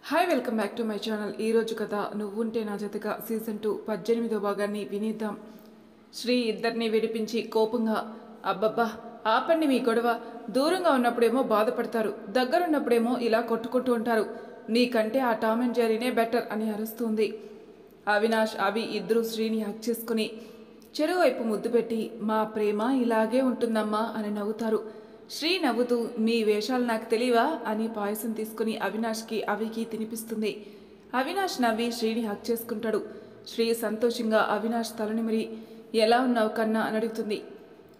Hi welcome back to my channel. ఈరోజు కథ నువ్వుంటే నా జతగా సీజన్ 2 18వ భాగాన్ని వినేద్దాం. శ్రీ ఇద్దరిని విడిపించి కోపంగా, అబ్బబ్బా ఆపండి మీ గొడవ, దూరంగా ఉన్నప్పుడేమో బాధపడతారు, దగ్గరున్నప్పుడేమో ఇలా కొట్టుకుంటూ ఉంటారు, నీకంటే ఆ టామ్ అండ్ జెర్రీనే బెటర్ అని అరుస్తుంది. అవినాష్ అవి ఇద్దరు శ్రీని హక్ చేసుకుని చెరువు వైపు ముద్దు పెట్టి మా ప్రేమ ఇలాగే ఉంటుందమ్మా అని నవ్వుతారు. శ్రీ నవ్వుతూ మీ వేషాలు నాకు తెలియవా అని పాయసం తీసుకుని అవినాష్కి అవికి తినిపిస్తుంది. అవినాష్ నవ్వి శ్రీని హక్ చేసుకుంటాడు. శ్రీ సంతోషంగా అవినాష్ తలనిమిరి ఎలా ఉన్నావు కన్నా అని అడుగుతుంది.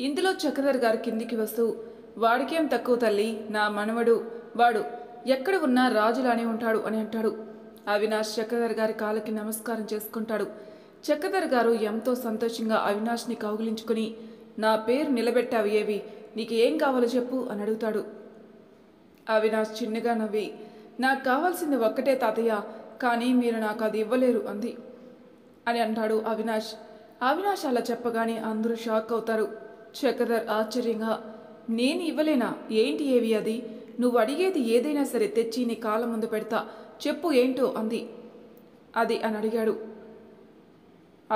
ఇందులో చక్రధర్ గారు కిందికి వస్తూ, వాడికేం తక్కువ తల్లి, నా మనవడు, వాడు ఎక్కడ ఉన్నా రాజులానే ఉంటాడు అని అంటాడు. అవినాష్ చక్రధర్ గారి కాళ్ళకి నమస్కారం చేసుకుంటాడు. చక్రధర్ గారు ఎంతో సంతోషంగా అవినాష్ని కౌగిలించుకుని, నా పేరు నిలబెట్టావు ఏవి, నీకు ఏం కావాలో చెప్పు అని అడుగుతాడు. అవినాష్ చిన్నగా నవ్వి, నాకు కావాల్సింది ఒక్కటే తాతయ్య, కానీ మీరు నాకు అది ఇవ్వలేరు అంది అని అంటాడు అవినాష్. అవినాష్ అలా చెప్పగానే అందరూ షాక్ అవుతారు. చక్రధర్ ఆశ్చర్యంగా, నేను ఇవ్వలేనా, ఏంటి ఏవి అది, నువ్వు అడిగేది ఏదైనా సరే తెచ్చి నీ కాళ్ళ ముందు పెడతా, చెప్పు ఏంటో అంది. అది అని అడిగాడు.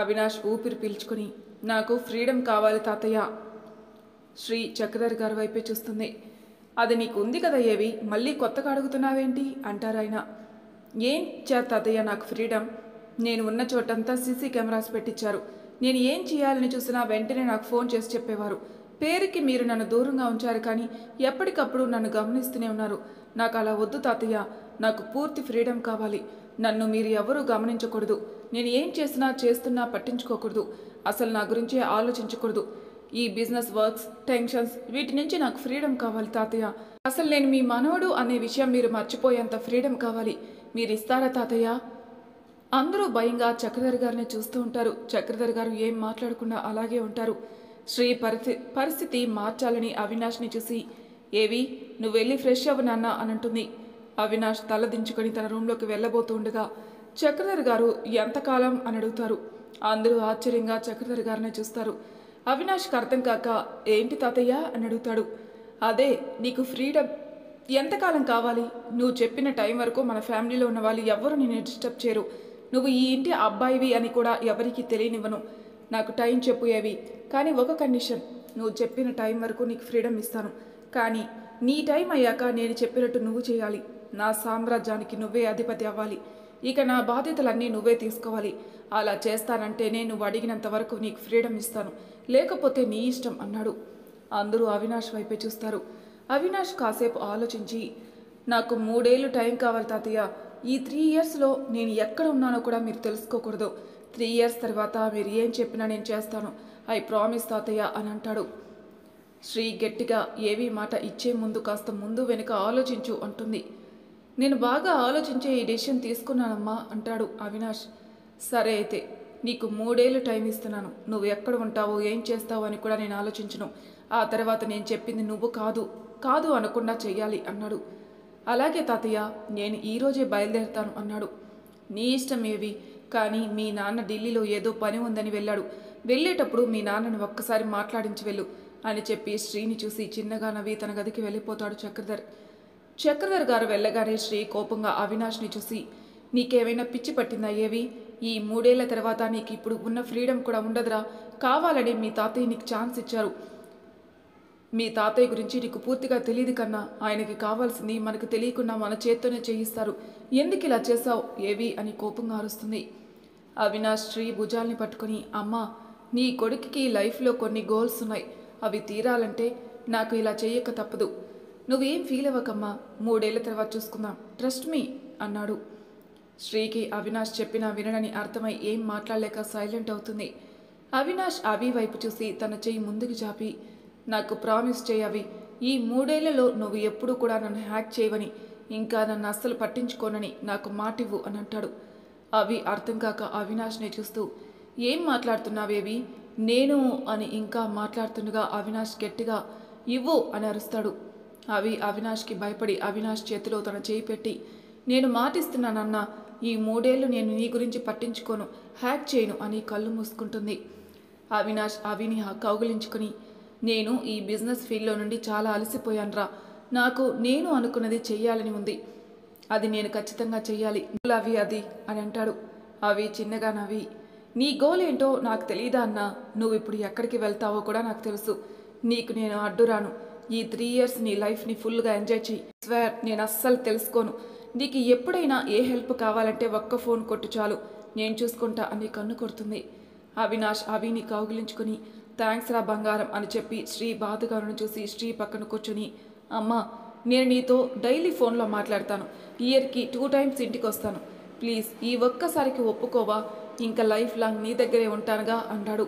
అవినాష్ ఊపిరి పీల్చుకుని, నాకు ఫ్రీడమ్ కావాలి తాతయ్య. శ్రీ చక్రధర్ గారి వైపే చూస్తుంది. అది నీకు ఉంది కదా ఏవి, మళ్ళీ కొత్తగా అడుగుతున్నావేంటి అంటారాయన. ఏం తాతయ్య నాకు ఫ్రీడమ్, నేను ఉన్న చోటంతా సీసీ కెమెరాస్ పెట్టించారు, నేను ఏం చేయాలని చూసినా వెంటనే నాకు ఫోన్ చేసి చెప్పేవారు. పేరుకి మీరు నన్ను దూరంగా ఉంచారు, కానీ ఎప్పటికప్పుడు నన్ను గమనిస్తూనే ఉన్నారు. నాకు అలా వద్దు తాతయ్య, నాకు పూర్తి ఫ్రీడమ్ కావాలి, నన్ను మీరు ఎవరూ గమనించకూడదు, నేను ఏం చేస్తున్నా పట్టించుకోకూడదు, అసలు నా గురించే ఆలోచించకూడదు, ఈ బిజినెస్ వర్క్స్ టెన్షన్స్ వీటి నుంచి నాకు ఫ్రీడమ్ కావాలి తాతయ్య, అసలు నేను మీ మనవడు అనే విషయం మీరు మర్చిపోయేంత ఫ్రీడమ్ కావాలి, మీరు ఇస్తారా తాతయ్య. అందరూ భయంగా చక్రధర్ గారిని చూస్తూ ఉంటారు. చక్రధర్ గారు ఏం మాట్లాడకుండా అలాగే ఉంటారు. శ్రీ పరిస్థితి మార్చాలని అవినాష్ని చూసి, ఏవి నువ్వు వెళ్ళి ఫ్రెష్ అవ్వు నాన్న అని అంటుంది. అవినాష్ తల దించుకొని తన రూమ్లోకి వెళ్ళబోతూ ఉండగా చక్రధర్ గారు ఎంతకాలం అని అడుగుతారు. అందరూ ఆశ్చర్యంగా చక్రధర్ గారిని చూస్తారు. అవినాష్కి అర్థం కాక, ఏంటి తాతయ్య అని అడుగుతాడు. అదే నీకు ఫ్రీడమ్ ఎంతకాలం కావాలి, నువ్వు చెప్పిన టైం వరకు మన ఫ్యామిలీలో ఉన్న వాళ్ళు ఎవరు నిన్ను డిస్టర్బ్ చేయరు, నువ్వు ఈ ఇంటి అబ్బాయివి అని కూడా ఎవరికి తెలియనివ్వను, నాకు టైం చెప్పు ఏవి, కానీ ఒక కండిషన్, నువ్వు చెప్పిన టైం వరకు నీకు ఫ్రీడమ్ ఇస్తాను, కానీ నీ టైం అయ్యాక నేను చెప్పినట్టు నువ్వు చేయాలి, నా సామ్రాజ్యానికి నువ్వే అధిపతి అవ్వాలి, ఇక నా బాధ్యతలన్నీ నువ్వే తీసుకోవాలి, అలా చేస్తానంటేనే నువ్వు అడిగినంత వరకు నీకు ఫ్రీడమ్ ఇస్తాను, లేకపోతే నీ ఇష్టం అన్నాడు. అందరూ అవినాష్ వైపే చూస్తారు. అవినాష్ కాసేపు ఆలోచించి, నాకు 3 ఏళ్ళు టైం కావాలి తాతయ్య, ఈ 3 ఇయర్స్లో నేను ఎక్కడ ఉన్నానో కూడా మీరు తెలుసుకోకూడదు, 3 ఇయర్స్ తర్వాత మీరు ఏం చెప్పినా నేను చేస్తాను, ఐ ప్రామిస్ తాతయ్య అని అంటాడు. శ్రీ గట్టిగా ఏవి మాట ఇచ్చే ముందు కాస్త ముందు వెనుక ఆలోచించు అంటుంది. నేను బాగా ఆలోచించే ఈ డెసిషన్ తీసుకున్నానమ్మా అంటాడు అవినాష్. సరే అయితే నీకు 3 ఏళ్ళు టైం ఇస్తున్నాను, నువ్వు ఎక్కడ ఉంటావో ఏం చేస్తావో అని కూడా నేను ఆలోచించను, ఆ తర్వాత నేను చెప్పింది నువ్వు కాదు అనకుండా చెయ్యాలి అన్నాడు. అలాగే తాతయ్య, నేను ఈరోజే బయలుదేరుతాను అన్నాడు. నీ ఇష్టం ఏవి, కానీ మీ నాన్న ఢిల్లీలో ఏదో పని ఉందని వెళ్ళాడు, వెళ్ళేటప్పుడు మీ నాన్నని ఒక్కసారి మాట్లాడించి వెళ్ళు అని చెప్పి శ్రీని చూసి చిన్నగా నవ్వి తన గదికి వెళ్ళిపోతాడు చక్రధర్. చక్రధర్ గారు వెళ్ళగానే శ్రీ కోపంగా అవినాష్ని చూసి, నీకేమైనా పిచ్చి పట్టిందా ఏవి, ఈ 3 ఏళ్ల తర్వాత నీకు ఇప్పుడు ఉన్న ఫ్రీడమ్ కూడా ఉండదురా, కావాలని మీ తాతయ్య నీకు ఛాన్స్ ఇచ్చారు, మీ తాతయ్య గురించి నీకు పూర్తిగా తెలియదు కన్నా, ఆయనకి కావాల్సింది మనకు తెలియకుండా మన చేత్తోనే చేయిస్తారు, ఎందుకు ఇలా చేసావు ఏవి అని కోపంగా అరుస్తుంది. అవినాష్ శ్రీ భుజాల్ని పట్టుకుని, అమ్మా నీ కొడుకుకి లైఫ్లో కొన్ని గోల్స్ ఉన్నాయి, అవి తీరాలంటే నాకు ఇలా చేయక తప్పదు, నువ్వేం ఫీల్ అవ్వకమ్మా, 3 ఏళ్ల తర్వాత చూసుకుందాం, ట్రస్ట్ మీ అన్నాడు. శ్రీకి అవినాష్ చెప్పినా వినడని అర్థమై ఏం మాట్లాడలేక సైలెంట్ అవుతుంది. అవినాష్ అవి వైపు చూసి తన చెయ్యి ముందుకు చాపి, నాకు ప్రామిస్ చేయవి, ఈ 3 ఏళ్లలో నువ్వు ఎప్పుడూ కూడా నన్ను హ్యాక్ చేయవని, ఇంకా నన్ను అస్సలు పట్టించుకోనని నాకు మాటివ్వు అని అంటాడు. అవి అర్థం కాక అవినాష్ని చూస్తూ, ఏం మాట్లాడుతున్నావేవి, నేను అని ఇంకా మాట్లాడుతుండగా అవినాష్ గట్టిగా ఇవ్వు అని అరుస్తాడు. అవి అవినాష్కి భయపడి అవినాష్ చేతిలో తన చేయి పెట్టి, నేను మాటిస్తున్నానన్నా, ఈ 3 ఏళ్ళు నేను నీ గురించి పట్టించుకోను, హ్యాక్ చేయను అని కళ్ళు మూసుకుంటుంది. అవినాష్ అవిని కౌగిలించుకుని, నేను ఈ బిజినెస్ ఫీల్డ్లో నుండి చాలా అలసిపోయానురా, నాకు నేను అనుకున్నది చెయ్యాలని ఉంది, అది నేను ఖచ్చితంగా చెయ్యాలి. అవి అది అని అంటాడు. అవి చిన్నగా నవ్వి, నీ గోల్ ఏంటో నాకు తెలియదా అన్నా? నువ్వు ఇప్పుడు ఎక్కడికి వెళ్తావో కూడా నాకు తెలుసు. నీకు నేను అడ్డురాను. ఈ 3 ఇయర్స్ నీ లైఫ్ని ఫుల్గా ఎంజాయ్ చెయ్యి. స్వేర్ నేను అస్సలు తెలుసుకోను. నీకు ఎప్పుడైనా ఏ హెల్ప్ కావాలంటే ఒక్క ఫోన్ కొట్టు చాలు, నేను చూసుకుంటా అని కన్ను కొడుతుంది. అవినాష్ అవిని కౌగిలించుకుని థ్యాంక్స్ రా బంగారం అని చెప్పి శ్రీ బాధగారును చూసి శ్రీ పక్కన కూర్చుని, అమ్మా నేను నీతో డైలీ ఫోన్లో మాట్లాడతాను. ఇయర్కి 2 టైమ్స్ ఇంటికి వస్తాను. ప్లీజ్ ఈ ఒక్కసారికి ఒప్పుకోవా? ఇంకా లైఫ్ లాంగ్ నీ దగ్గరే ఉంటానుగా అన్నాడు.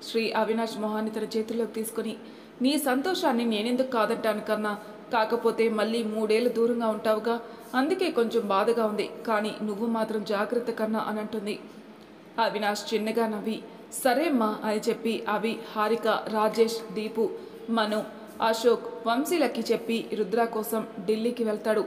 శ్రీ అవినాష్ మొహాన్ని తన చేతుల్లోకి తీసుకుని, నీ సంతోషాన్ని నేనెందుకు కాదంటాను కన్నా, కాకపోతే మళ్ళీ 3 ఏళ్ళు దూరంగా ఉంటావుగా, అందుకే కొంచెం బాధగా ఉంది. కానీ నువ్వు మాత్రం జాగ్రత్త కన్నా అని అంటుంది. అవినాష్ చిన్నగా నవ్వి సరే అమ్మా అని చెప్పి అవి, హారిక, రాజేష్, దీపు, మను, అశోక్, వంశీలకి చెప్పి రుద్ర కోసం ఢిల్లీకి వెళ్తాడు.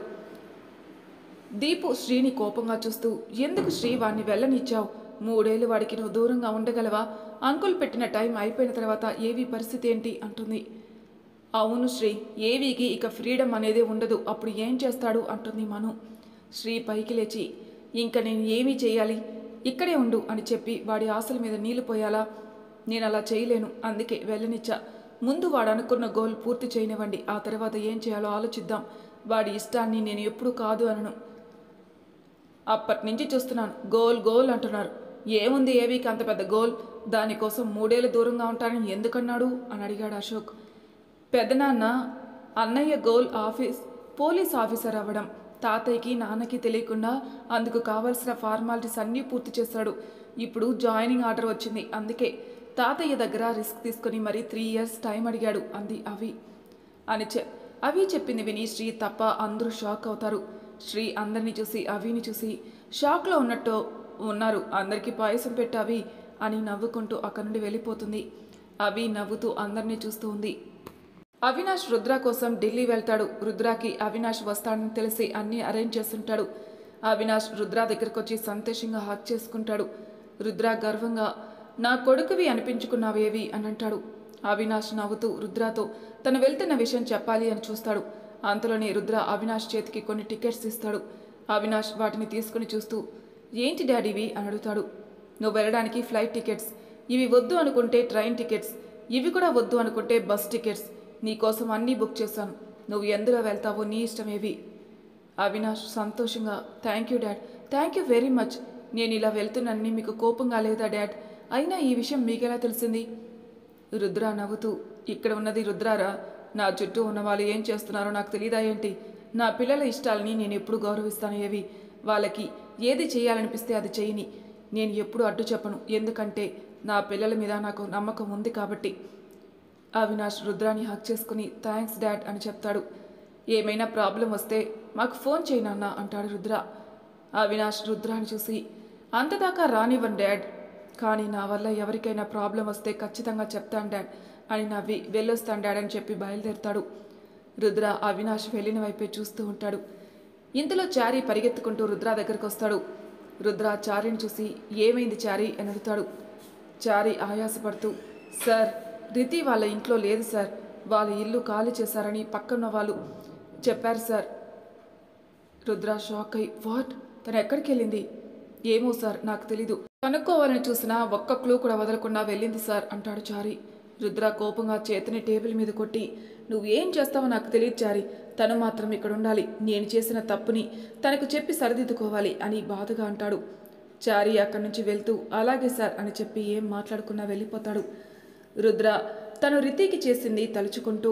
దీపు శ్రీని కోపంగా చూస్తూ, ఎందుకు శ్రీ వాణ్ణి వెళ్ళనిచ్చావు? 3 ఏళ్ళు వాడికి నువ్వు దూరంగా ఉండగలవా? అంకుల్ పెట్టిన టైం అయిపోయిన తర్వాత ఏవి పరిస్థితి ఏంటి అంటుంది. అవును శ్రీ, ఏవికి ఇక ఫ్రీడమ్ అనేది ఉండదు, అప్పుడు ఏం చేస్తాడు అంటుంది మను. శ్రీ పైకి లేచి, ఇంకా నేను ఏమీ చేయాలి, ఇక్కడే ఉండు అని చెప్పి వాడి ఆశల మీద నీళ్లు పోయాలా? నేను అలా చేయలేను, అందుకే వెళ్ళనిచ్చా. ముందు వాడు అనుకున్న గోల్ పూర్తి చేయనివ్వండి, ఆ తర్వాత ఏం చేయాలో ఆలోచిద్దాం. వాడి ఇష్టాన్ని నేను ఎప్పుడూ కాదు అనను. అప్పటి నుంచి చూస్తున్నాను, గోల్ గోల్ అంటున్నారు. ఏముంది ఏవికి అంత పెద్ద గోల్? దానికోసం 3 ఏళ్ళు దూరంగా ఉంటానని ఎందుకన్నాడు అని అడిగాడు అశోక్. పెద్దనాన్న అన్నయ్య గోల్ పోలీస్ ఆఫీసర్ అవ్వడం. తాతయ్యకి నాన్నకి తెలియకుండా అందుకు కావలసిన ఫార్మాలిటీస్ అన్నీ పూర్తి చేశాడు. ఇప్పుడు జాయినింగ్ ఆర్డర్ వచ్చింది, అందుకే తాతయ్య దగ్గర రిస్క్ తీసుకుని మరీ 3 ఇయర్స్ టైం అడిగాడు అంది అవి. అవి చెప్పింది విని శ్రీ తప్ప అందరూ షాక్ అవుతారు. శ్రీ అందరినీ చూసి అవిని చూసి షాక్లో ఉన్నట్టు ఉన్నారు. అందరికీ పాయసం పెట్టావి అని నవ్వుకుంటూ అక్కడి నుండి వెళ్ళిపోతుంది. అవి నవ్వుతూ అందరినీ చూస్తూ ఉంది. అవినాష్ రుద్ర కోసం ఢిల్లీ వెళ్తాడు. రుద్రాకి అవినాష్ వస్తాడని తెలిసి అన్నీ అరేంజ్ చేస్తుంటాడు. అవినాష్ రుద్ర దగ్గరకు వచ్చి సంతోషంగా హాక్ చేసుకుంటాడు. రుద్ర గర్వంగా, నా కొడుకువి అనిపించుకున్నావేవి అని అంటాడు. అవినాష్ నవ్వుతూ రుద్రతో తను వెళ్తున్న విషయం చెప్పాలి అని చూస్తాడు. అంతలోనే రుద్ర అవినాష్ చేతికి కొన్ని టికెట్స్ ఇస్తాడు. అవినాష్ వాటిని తీసుకుని చూస్తూ, ఏంటి డాడీవి అని అడుగుతాడు. నువ్వు వెళ్ళడానికి ఫ్లైట్ టికెట్స్, ఇవి వద్దు అనుకుంటే ట్రైన్ టికెట్స్, ఇవి కూడా వద్దు అనుకుంటే బస్ టికెట్స్, నీకోసం అన్నీ బుక్ చేశాను. నువ్వు ఎందులో వెళ్తావో నీ ఇష్టమేవి. అవినాష్ సంతోషంగా, thank you dad, thank you very much. నేను ఇలా వెళ్తున్నానని మీకు కోపంగా లేదా డాడ్? అయినా ఈ విషయం మీకెలా తెలిసింది? రుద్ర నవ్వుతూ, ఇక్కడ ఉన్నది రుద్రారా, నా చుట్టూ ఉన్న వాళ్ళు ఏం చేస్తున్నారో నాకు తెలీదా ఏంటి? నా పిల్లల ఇష్టాలని నేను ఎప్పుడు గౌరవిస్తాను. ఏవి వాళ్ళకి ఏది చేయాలనిపిస్తే అది చేయని నేను ఎప్పుడు అడ్డు చెప్పను, ఎందుకంటే నా పిల్లల మీద నాకు నమ్మకం ఉంది కాబట్టి. అవినాష్ రుద్రాని హక్ చేసుకుని థ్యాంక్స్ డాడ్ అని చెప్తాడు. ఏమైనా ప్రాబ్లం వస్తే మాకు ఫోన్ చేయనన్నా అంటాడు రుద్ర. అవినాష్ రుద్రాని చూసి, అంతదాకా రానివ్వను డాడ్, కానీ నా వల్ల ఎవరికైనా ప్రాబ్లం వస్తే ఖచ్చితంగా చెప్తాను డాడ్ అని నవ్వి, వెళ్ళొస్తాను డాడ్ అని చెప్పి బయలుదేరుతాడు. రుద్ర అవినాష్ వెళ్ళిన వైపే చూస్తూ ఉంటాడు. ఇంతలో చారీ పరిగెత్తుకుంటూ రుద్ర దగ్గరకు వస్తాడు. రుద్ర చారీని చూసి, ఏమైంది చారీ అని అడుగుతాడు. చారీ ఆయాసపడుతూ, సార్ రితి వాళ్ళ ఇంట్లో లేదు సార్, వాళ్ళ ఇల్లు ఖాళీ చేశారని పక్కన్న వాళ్ళు చెప్పారు సార్. రుద్ర షాక్ అయి, వాట్, తను ఎక్కడికి వెళ్ళింది? ఏమో సార్ నాకు తెలీదు, కనుక్కోవాలని చూసినా ఒక్క క్లూ కూడా వదలకుండా వెళ్ళింది సార్ అంటాడు చారీ. రుద్ర కోపంగా చేతిని టేబుల్ మీద కొట్టి, నువ్వేం చేస్తావో నాకు తెలియదు చారీ, తను మాత్రం ఇక్కడ ఉండాలి, నేను చేసిన తప్పుని తనకు చెప్పి సరిదిద్దుకోవాలి అని బాధగా అంటాడు. చారీ అక్కడి నుంచి వెళ్తూ అలాగే సార్ అని చెప్పి ఏం మాట్లాడకుండా వెళ్ళిపోతాడు. రుద్ర తను రితికి చేసింది తలుచుకుంటూ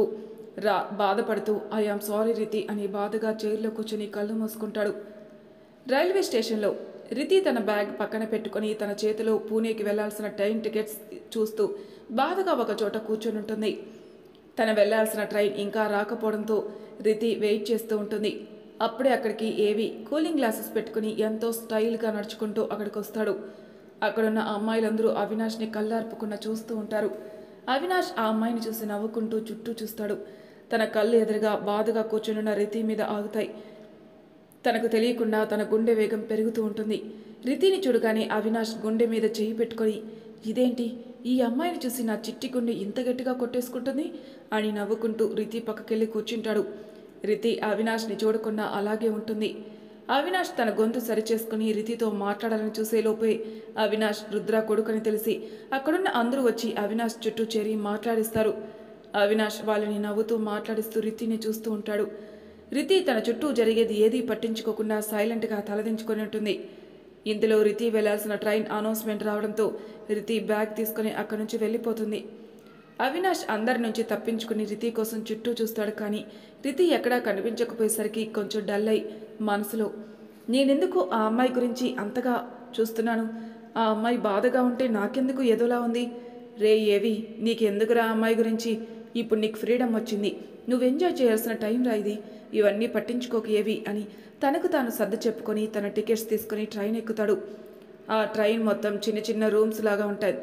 బాధపడుతూ ఐఆమ్ సారీ రితి అని బాధగా చైర్లో కూర్చుని కళ్ళు మూసుకుంటాడు. రైల్వే స్టేషన్లో రితి తన బ్యాగ్ పక్కన పెట్టుకుని తన చేతిలో పూణేకి వెళ్లాల్సిన ట్రైన్ టికెట్స్ చూస్తూ బాధగా ఒక చోట కూర్చొని ఉంటుంది. తన వెళ్లాల్సిన ట్రైన్ ఇంకా రాకపోవడంతో రితి వెయిట్ చేస్తూ ఉంటుంది. అప్పుడే అక్కడికి ఏవి కూలింగ్ గ్లాసెస్ పెట్టుకుని ఎంతో స్టైల్గా నడుచుకుంటూ అక్కడికి వస్తాడు. అక్కడున్న అమ్మాయిలందరూ అవినాష్ని కళ్ళార్పుకున్న చూస్తూ ఉంటారు. అవినాష్ ఆ అమ్మాయిని చూసి నవ్వుకుంటూ చుట్టూ చూస్తాడు. తన కళ్ళు ఎదురుగా బాధగా కూర్చునున్న రితి మీద ఆగుతాయి. తనకు తెలియకుండా తన గుండె వేగం పెరుగుతూ ఉంటుంది. రితిని చూడగానే అవినాష్ గుండె మీద చేయి పెట్టుకొని, ఇదేంటి, ఈ అమ్మాయిని చూసి నా చిట్టి గుండె ఇంత గట్టిగా కొట్టేసుకుంటుంది అని నవ్వుకుంటూ రితి పక్కకెళ్ళి కూర్చుంటాడు. రితి అవినాష్ని చూడకుండా అలాగే ఉంటుంది. అవినాష్ తన గొంతు సరిచేసుకుని రితితో మాట్లాడాలని చూసేలోపే అవినాష్ రుద్ర కొడుకని తెలిసి అక్కడున్న అందరూ వచ్చి అవినాష్ చుట్టూ చేరి మాట్లాడిస్తారు. అవినాష్ వాళ్ళని నవ్వుతూ మాట్లాడిస్తూ రితిని చూస్తూ ఉంటాడు. రితి తన చుట్టూ జరిగేది ఏదీ పట్టించుకోకుండా సైలెంట్గా తలదించుకొని ఉంటుంది. ఇందులో రితి వెళ్లాల్సిన ట్రైన్ అనౌన్స్మెంట్ రావడంతో రితి బ్యాగ్ తీసుకుని అక్కడి నుంచి వెళ్ళిపోతుంది. అవినాష్ అందరి నుంచి తప్పించుకుని రితి కోసం చుట్టూ చూస్తాడు. కానీ రితి ఎక్కడా కనిపించకపోయేసరికి కొంచెం డల్ అయి మనసులో, నేనెందుకు ఆ అమ్మాయి గురించి అంతగా చూస్తున్నాను? ఆ అమ్మాయి బాధగా ఉంటే నాకెందుకు ఏదోలా ఉంది? రే ఏవి, నీకెందుకురా ఆ అమ్మాయి గురించి? ఇప్పుడు నీకు ఫ్రీడమ్ వచ్చింది, నువ్వు ఎంజాయ్ చేయాల్సిన టైం రా ఇది, ఇవన్నీ పట్టించుకోక ఏవి అని తనకు తాను సర్ది చెప్పుకొని తన టికెట్స్ తీసుకుని ట్రైన్ ఎక్కుతాడు. ఆ ట్రైన్ మొత్తం చిన్న చిన్న రూమ్స్ లాగా ఉంటాయి.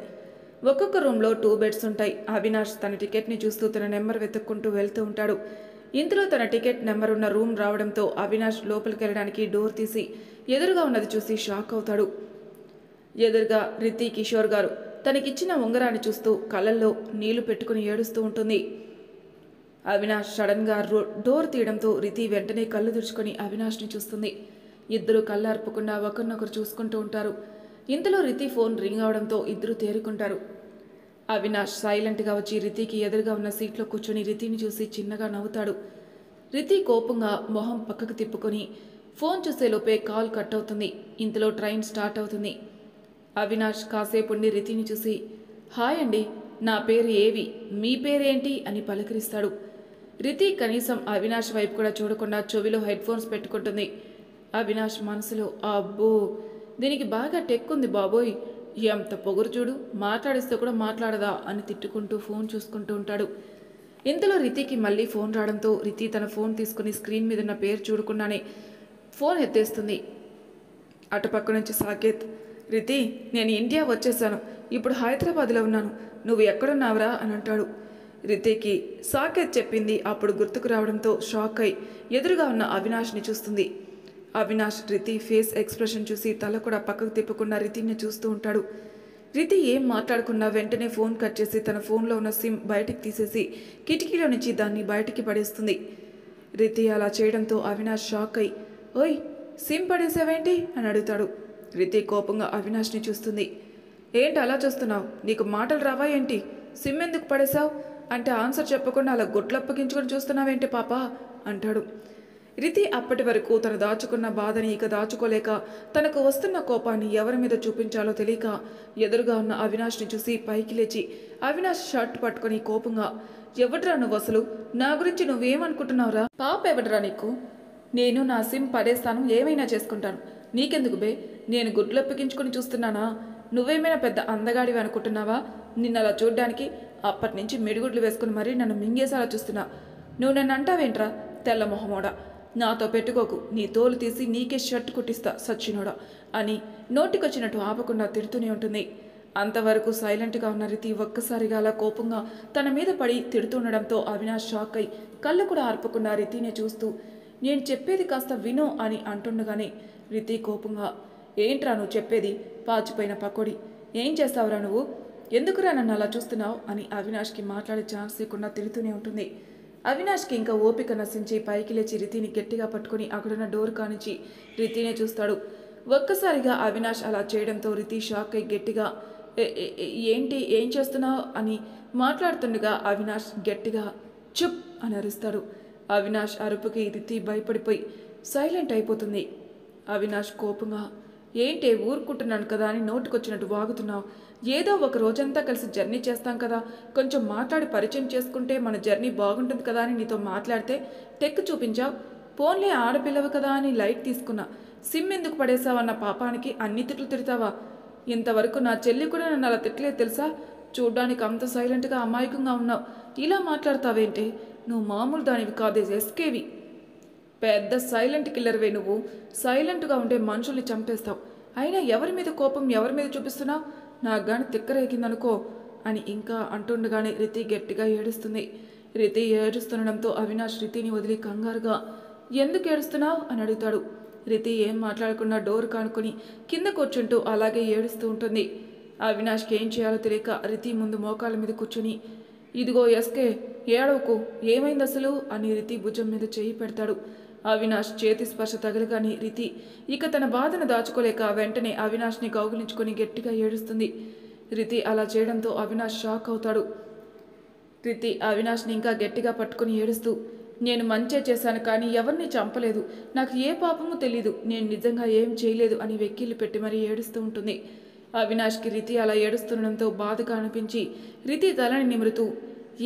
ఒక్కొక్క రూమ్లో 2 బెడ్స్ ఉంటాయి. అవినాష్ తన టికెట్ని చూస్తూ తన నెంబర్ వెతుక్కుంటూ వెళ్తూ ఉంటాడు. ఇంతలో తన టికెట్ నెంబర్ ఉన్న రూమ్ రావడంతో అవినాష్ లోపలికి వెళ్ళడానికి డోర్ తీసి ఎదురుగా ఉన్నది చూసి షాక్ అవుతాడు. ఎదురుగా రితి కిషోర్ గారు తనకిచ్చిన ఉంగరాన్ని చూస్తూ కళ్ళల్లో నీళ్లు పెట్టుకుని ఏడుస్తూ ఉంటుంది. అవినాష్ సడన్గా డోర్ తీయడంతో రితి వెంటనే కళ్ళు తుడుచుకొని అవినాష్ని చూస్తుంది. ఇద్దరు కళ్ళు అర్పకుండా ఒకరినొకరు చూసుకుంటూ ఉంటారు. ఇంతలో రితి ఫోన్ రింగ్ అవడంతో ఇద్దరు తేరుకుంటారు. అవినాష్ సైలెంట్గా వచ్చి రితికి ఎదురుగా ఉన్న సీట్లో కూర్చొని రితిని చూసి చిన్నగా నవ్వుతాడు. రితి కోపంగా మొహం పక్కకు తిప్పుకొని ఫోన్ చూసేలోపే కాల్ కట్ అవుతుంది. ఇంతలో ట్రైన్ స్టార్ట్ అవుతుంది. అవినాష్ కాసేపుండి రితిని చూసి, హాయ్ అండి, నా పేరు ఏవి, మీ పేరేంటి అని పలకరిస్తాడు. రితి కనీసం అవినాష్ వైపు కూడా చూడకుండా చెవిలో హెడ్ ఫోన్స్ పెట్టుకుంటుంది. అవినాష్ మనసులో, అబ్బో దీనికి బాగా టెక్ ఉంది బాబోయ్, ఎంత పొగరు చూడు, మాట్లాడిస్తే కూడా మాట్లాడదా అని తిట్టుకుంటూ ఫోన్ చూసుకుంటూ ఉంటాడు. ఇంతలో రితికి మళ్ళీ ఫోన్ రావడంతో రితి తన ఫోన్ తీసుకుని స్క్రీన్ మీద ఉన్న పేరు చూడకుండానే ఫోన్ ఎత్తేస్తుంది. అటుపక్క నుంచి సాకేత్, రితి నేను ఇండియా వచ్చేసాను, ఇప్పుడు హైదరాబాద్లో ఉన్నాను, నువ్వు ఎక్కడున్నావురా అని అంటాడు. రితికి సాకేత్ చెప్పింది అప్పుడు గుర్తుకు రావడంతో షాక్ అయి ఎదురుగా ఉన్న అవినాష్ని చూస్తుంది. అవినాష్ రితి ఫేస్ ఎక్స్ప్రెషన్ చూసి తల కూడా పక్కకు తిప్పకుండా రితిని చూస్తూ ఉంటాడు. రితి ఏం మాట్లాడకుండా వెంటనే ఫోన్ కట్ చేసి తన ఫోన్లో ఉన్న సిమ్ బయటికి తీసేసి కిటికీలో నుంచి దాన్ని బయటికి పడేస్తుంది. రితి అలా చేయడంతో అవినాష్ షాక్ అయి, ఓయ్ సిమ్ పడేసావేంటి అని అడుగుతాడు. రితి కోపంగా అవినాష్ని చూస్తుంది. ఏంటి అలా చూస్తున్నావు, నీకు మాటలు రావా ఏంటి? సిమ్ ఎందుకు పడేశావు అంటే ఆన్సర్ చెప్పకుండా అలా గుడ్లప్పగించుకొని చూస్తున్నావేంటి పాపా అంటాడు. రితి అప్పటి వరకు తను దాచుకున్న బాధని ఇక దాచుకోలేక తనకు వస్తున్న కోపాన్ని ఎవరి మీద చూపించాలో తెలియక ఎదురుగా ఉన్న అవినాష్ని చూసి పైకి లేచి అవినాష్ షర్ట్ పట్టుకుని కోపంగా, ఎవడ్రా నువ్వు అసలు, నా గురించి నువ్వేమనుకుంటున్నావురా? పాప ఎవడ్రా నీకు? నేను నా సిమ్ పడేస్తాను, ఏమైనా చేసుకుంటాను, నీకెందుకు బే? నేను గుడ్లప్పగించుకొని చూస్తున్నానా? నువ్వేమైనా పెద్ద అందగాడివి అనుకుంటున్నావా? నిన్నలా చూడ్డానికి అప్పటి నుంచి మిడిగుడ్లు వేసుకుని మరీ నన్ను మింగేసేలా చూస్తున్నా. నువ్వు నన్ను అంటావేంట్రా తెల్ల మొహమోడా? నాతో పెట్టుకోకు, నీ తోలు తీసి నీకే షర్ట్ కుట్టిస్తా సచ్చినోడా అని నోటికొచ్చినట్టు ఆపకుండా తిడుతూనే ఉంటుంది. అంతవరకు సైలెంట్గా ఉన్న రితి ఒక్కసారిగా అలా కోపంగా తన మీద పడి తిడుతుండడంతో అవినాష్ షాక్ అయి కళ్ళు కూడా ఆర్పకుండా రితినే చూస్తూ, నేను చెప్పేది కాస్త విను అని అంటుండగానే రితి కోపంగా, ఏంట్రా నువ్వు చెప్పేది, పాచిపోయిన పకోడి, ఏం చేస్తావురా నువ్వు, ఎందుకురా నన్ను అలా చూస్తున్నావు అని అవినాష్కి మాట్లాడే ఛాన్స్ ఇవ్వకుండా తిడుతూనే ఉంటుంది. అవినాష్కి ఇంకా ఓపిక నశించి పైకి లేచి రితిని గట్టిగా పట్టుకుని అక్కడున్న డోర్ కానించి రితినే చూస్తాడు. ఒక్కసారిగా అవినాష్ అలా చేయడంతో రితి షాక్ అయి గట్టిగా, ఏంటి ఏం చేస్తున్నావు అని మాట్లాడుతుండగా అవినాష్ గట్టిగా చుప్ అని అరుస్తాడు. అవినాష్ అరుపుకి రితి భయపడిపోయి సైలెంట్ అయిపోతుంది. అవినాష్ కోపంగా, ఏంటే ఊరుకుంటున్నాను కదా అని నోటికొచ్చినట్టు వాగుతున్నావు, ఏదో ఒక రోజంతా కలిసి జర్నీ చేస్తాం కదా, కొంచెం మాట్లాడి పరిచయం చేసుకుంటే మన జర్నీ బాగుంటుంది కదా అని నీతో మాట్లాడితే టెక్ చూపించావు, పోన్లే ఆడపిల్లవు కదా అని లైట్ తీసుకున్నా, సిమ్ ఎందుకు పడేసావన్న పాపానికి అన్ని తిట్లు తిడతావా? ఇంతవరకు నా చెల్లి కూడా నన్ను అలా తిట్టలేదు తెలుసా? చూడ్డానికి అంత సైలెంట్గా అమాయకంగా ఉన్నావు, ఇలా మాట్లాడతావేంటి? నువ్వు మామూలు దానివి కాదే, ఎస్కేవి, పెద్ద సైలెంట్ కిల్లర్వే నువ్వు, సైలెంట్గా ఉంటే మనుషుల్ని చంపేస్తావు, అయినా ఎవరి మీద కోపం ఎవరి మీద చూపిస్తున్నావు? నాకు గాని తిక్కరేగిందనుకో అని ఇంకా అంటుండగానే రితి గట్టిగా ఏడుస్తుంది. రితి ఏడుస్తుండడంతో అవినాష్ రితిని వదిలి కంగారుగా, ఎందుకు ఏడుస్తున్నావు అని అడుగుతాడు. రితి ఏం మాట్లాడకుండా డోర్ కానుకొని కింద కూర్చుంటూ అలాగే ఏడుస్తూ ఉంటుంది. అవినాష్కి ఏం చేయాలో తెలియక రితి ముందు మోకాళ్ళ మీద కూర్చుని, ఇదిగో ఎస్కే ఏడవకు, ఏమైంది అసలు అని రితి భుజం మీద చేయి పెడతాడు. అవినాష్ చేతి స్పర్శ తగలగానే రితి ఇక తన బాధను దాచుకోలేక వెంటనే అవినాష్ని కౌగిలించుకొని గట్టిగా ఏడుస్తుంది. రితి అలా చేయడంతో అవినాష్ షాక్ అవుతాడు. రితి అవినాష్ని ఇంకా గట్టిగా పట్టుకుని ఏడుస్తూ, నేను మంచే చేశాను కానీ ఎవరిని చంపలేదు, నాకు ఏ పాపము తెలీదు, నేను నిజంగా ఏం చేయలేదు అని వెక్కిళ్ళు పెట్టి మరీ ఏడుస్తూ ఉంటుంది. అవినాష్కి రితి అలా ఏడుస్తుండడంతో బాధగా అనిపించి రితి తలని నిమురుతూ,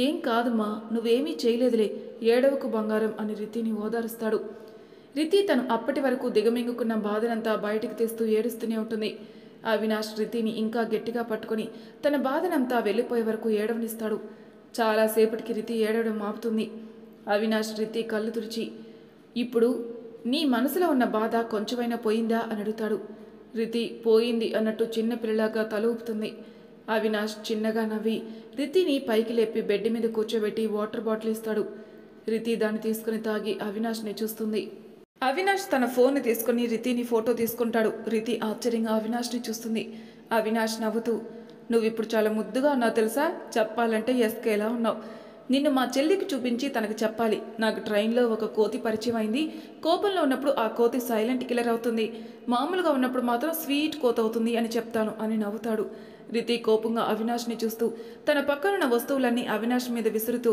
ఏం కాదుమా, నువ్వేమీ చేయలేదులే, ఏడవకు బంగారం అని రితిని ఓదారుస్తాడు. రితి తను అప్పటి వరకు దిగమింగుకున్న బాధనంతా బయటికి తెస్తూ ఏడుస్తూనే ఉంటుంది. అవినాష్ రితిని ఇంకా గట్టిగా పట్టుకొని తన బాధనంతా వెళ్ళిపోయే వరకు ఏడవనిస్తాడు. చాలాసేపటికి రితి ఏడవడం ఆపుతుంది. అవినాష్ రితి కళ్ళు తుడిచి, ఇప్పుడు నీ మనసులో ఉన్న బాధ కొంచెమైనా పోయిందా అని అడుగుతాడు. రితి పోయింది అన్నట్టు చిన్న పిల్లలాగా తల ఊపుతుంది. అవినాష్ చిన్నగా నవ్వి రితిని పైకి లేపి బెడ్ మీద కూర్చోబెట్టి వాటర్ బాటిల్ ఇస్తాడు. రితి దాన్ని తీసుకుని తాగి అవినాష్ని చూస్తుంది. అవినాష్ తన ఫోన్ని తీసుకుని రితిని ఫోటో తీసుకుంటాడు. రితి ఆశ్చర్యంగా అవినాష్ని చూస్తుంది. అవినాష్ నవ్వుతూ, నువ్విప్పుడు చాలా ముద్దుగా ఉన్నావు తెలుసా, చెప్పాలంటే ఎస్కేలా ఉన్నావు. నిన్ను మా చెల్లికి చూపించి తనకు చెప్పాలి, నాకు ట్రైన్లో ఒక కోతి పరిచయం అయింది, కోపంలో ఉన్నప్పుడు ఆ కోతి సైలెంట్ కిల్లర్ అవుతుంది, మామూలుగా ఉన్నప్పుడు మాత్రం స్వీట్ కోత అవుతుంది అని చెప్తాను అని నవ్వుతాడు. రితి కోపంగా అవినాష్ని చూస్తూ తన పక్కనున్న వస్తువులన్నీ అవినాష్ మీద విసురుతూ,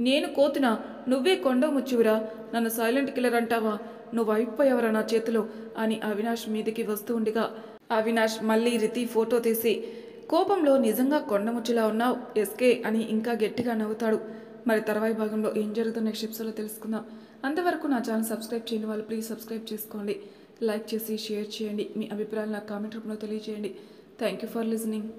నేను కోతినా, నువ్వే కొండ ముచ్చివిరా, నన్ను సైలెంట్ కిల్లర్ అంటావా, నువ్వు అయిపోయావరా నా చేతిలో అని అవినాష్ మీదకి వస్తూ ఉండగా అవినాష్ మళ్ళీ రితి ఫోటో తీసి, కోపంలో నిజంగా కొండముచ్చిలా ఉన్నావు ఎస్కే అని ఇంకా గట్టిగా నవ్వుతాడు. మరి తర్వాయి భాగంలో ఏం జరుగుతుందో నెక్స్ట్ ఎపిసోడ్లో తెలుసుకుందాం. అంతవరకు నా ఛానల్ సబ్స్క్రైబ్ చేయని వాళ్ళు ప్లీజ్ సబ్స్క్రైబ్ చేసుకోండి, లైక్ చేసి షేర్ చేయండి, మీ అభిప్రాయాలు నాకు కామెంట్ రూపంలో తెలియజేయండి. Thank you for listening.